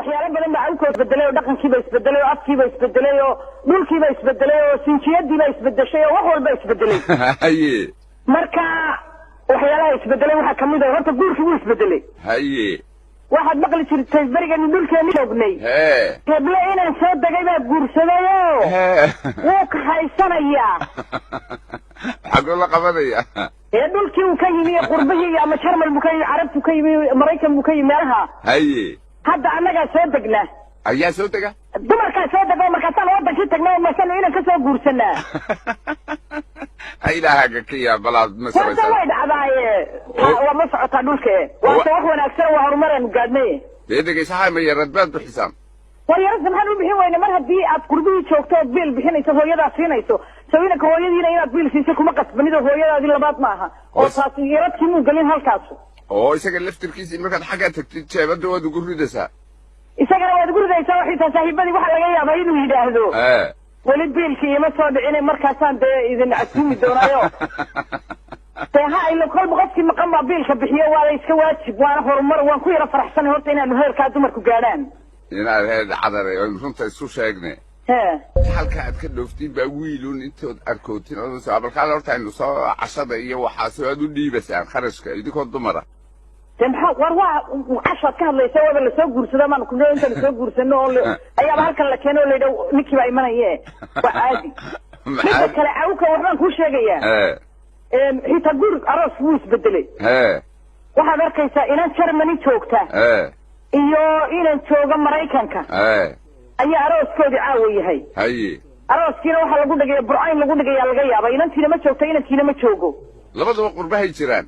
waxyaalo badan baa u koob bedelay oo dhaqankiiba isbedelay oo afkiiba isbedelay oo dhulkiiba isbedelay oo sinjiyadiiba isbedeshay oo wax walba isbedelay haye marka waxyaalaha isbedelay waxa kamid ah horta guurkii wuu isbedelay haye waxaad maqli jirtay barigan dhulkeena joognay heblo inaan soo degay baa guursaday oo wuu ka haysanayaa xagoo la qabanaya dhulkii uu ka yimi qurbihii ama jarmal buu ka yimi carabtu ka yimi maraykan buu ka yimi meelaha haye hadda annagaa soo degnaa ayaa soo dega dumarkaa soo dego markaasaan wadankii tagnaa masano inaan kasoo guursanaa ilaahaga ka yaa balaad ma samaysan way dhacdaaye waa ma socotaa dhulke waase wax wanaagsan waa horumaraan gaadnay dhegeysaha ma yarad baad bixisaan war yarad maxaan u bixin weyne mar haddii aad qurbihii joogto ood biil bixinayso hooyadaa siinayso sawinanka hooyadiina inaad biil siisay kuma qasbanid oo hooyadaadii labaad maaha oo taasi yaradkii muu gelin halkaasu oo isaga laftirkiisii markaad xaggaa tagtid jeebadda waad ugu ridaysaa isagana waad ugu ridaysaa waxay tahay saaxiibadii waxaa laga yaabaa inuu yidhaahdo weli biilkii ima soo dhicine markaasaan dee idin casuumi doonaayo dee ha ilo kolba qofkii maqan baa biilka bixiyo waa la iska waajib waana horumar waan ku yara faraxsanay horta inaanu heerkaa dumarku gaadhaan inaad heer cadare oon runta isu sheegne halka aad ka dhooftiin baa wiilun intood arkootin balkaale horta aynu soo cashada iyo waxaas aad u dhiibasaan kharashka idinkoo dumara de maxaa war waa cashaad ka hadlaysa waaba lasoo guursada maan ku inta lasoo guursano oo ayaaba halkan la keeno oo la yidhaha ninkii baa imanaye waa caadi midda kale awka waxbaan kuu sheegayaa xitaa guur aroos wuu isbedelay waxaad arkaysaa inaan Germany joogta iyo inaan jooga Maraykanka ayaa arooskoodii caawa yahay haye arooskiina waxa lagu dhigay burcayn lagu dhigay laga yaaba inantiina ma joogto inantiina ma joogo labaduba qurbahay jiraan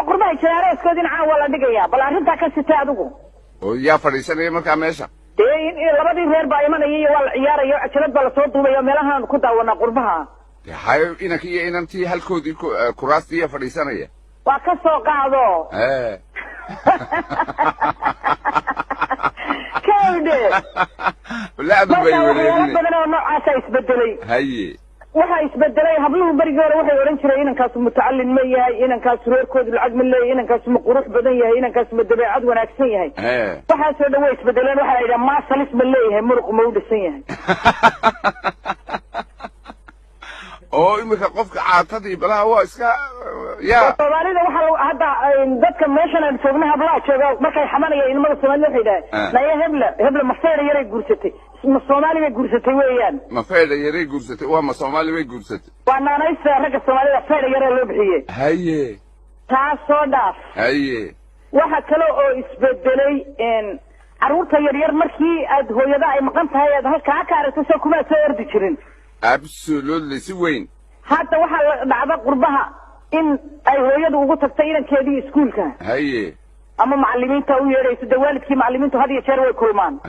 qurbahay jiraan arooskoodina caawa la dhigaya bal arrintaa ka sitay adigu oo yaa fadhiisanaya markaa meesha dee labadii reer baa imanaya iyo waa la ciyaaraya ajalad baa lasoo duubaya meelahaan ku daawanaa qurbaha hayo inankii iyo inantii halkoodii kuraastii fadhiisanaya waa ka soo qaado كيف لا أبو بيولين بدنا نوعاس يسبدلي هاي waxa isbedelay habluhu bariga hore waxay oran jireen inankaas mutacallin ma yahay inankaas reerkooda lacag ma leeyahay inankaas ma qurux badan yahay inankaas ma dabeecad wanaagsan yahay waxa soo dhaw isbedeleen waxa ay yiraahdaan ma salis ma leeyahay muruq ma u dhisan yahay oo imika qofka caatadii balaha waa iska yaa Soomaalida waxa hadda dadka meeshan aan joogno hablaha jooga markay xamanayeen ilmada Soomaaliyeed waxay dhahay naya hebla ma feer yaray guursatay ma Soomaali way guursatay weeyaan ma feer yaray guursatay waa ma Soomaali way guursatay waa naanaysa ragga Soomaalida feer yaray loo bixiyay haye taas soo dhaaf haye waxa kale oo isbedelay caruurta yar yar markii aad hooyada ay maqan tahay aad halka ka aragto soo kuma soo ordi jirin absolutely si weyn hadda waxa dhacda qurbaha in ay hooyadu ugu tagtay inankeedii iskuulka haye ama macallimiinta u yeerayso waalidkii macallimiintu had iyo jeer way kulmaan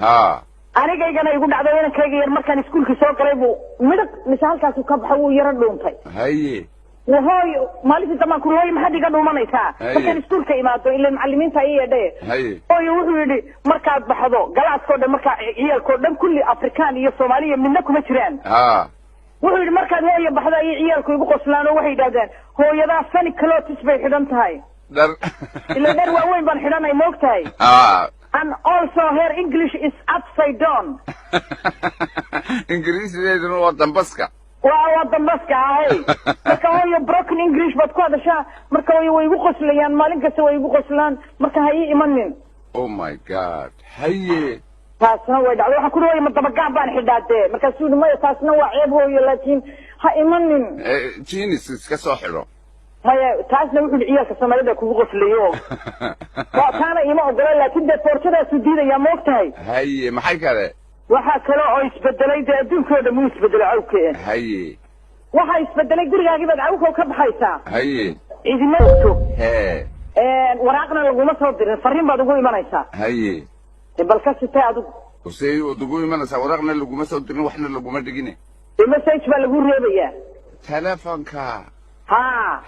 anigaygana igu dhacday inankayga yar markaan iskuulka soo galay buu midab misaalkaas ka baxay uu yara dhuuntay haye وهاي مالك زمان كل هاي ما حد يقدر ما نيسا لكن السكول كإماته إلا المعلمين تايي ده هاي ويقولي مركز بحضو جلس كده مركز عيال كده كل أفريقيا الصومالية منكم مشرين ويقولي مركز هاي بحضو عيال كده بقصلان وواحد دادان هو يدا فني كلو تسبي حدان تاي إلا در وين بان حدان أي موك تاي and also her English is upside down English is not Dambaska wadambaska ahay marka way broken English bad ku hadashaa marka way igu qoslayaan maalin kasta way igu qoslaan marka hay imanin oh my god haye taasna way dhacdo waxa ku leeyahay madabagac baan xidhaatay marka suudmay taasna waa ceeb hooyo laakiin ha imanin genius iska soo xiro haye taasna wuxuu ciyaalka Soomaalida kugu qoslayo waa taana ima ogolo laakiin de fortada suudida ma ogtahay haye maxay kale waxa kale oo isbedelay adduunkooda muu isbedelay awkee haye waxa isbedelay gurigaagii baad awkoo ka baxaysaa haye idima ogto waraaqna laguma soo dirin fariin baad ugu imanaysaa haye bal ka sitay adigu usay ugu imanaysaa waraaqna laguma soo dirin waxna laguma dhigine message baa lagu reebayaa telefonka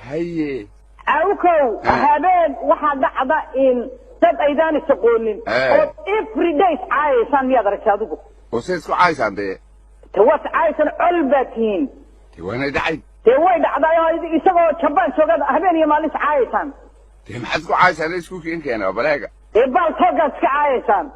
haye awkoo habeen waxa dhacda in dad aydan isqoonin oo every day caaysan miyaad aragtay adigu وسيد سو عايشان دي توات عايشان علبتين وانا دعي way dhacday isagoo jabaan joogada habeen iyo maalin caaysan maxaad ku caaysan isku keen keenaa balaaga bal togaad ka caaysan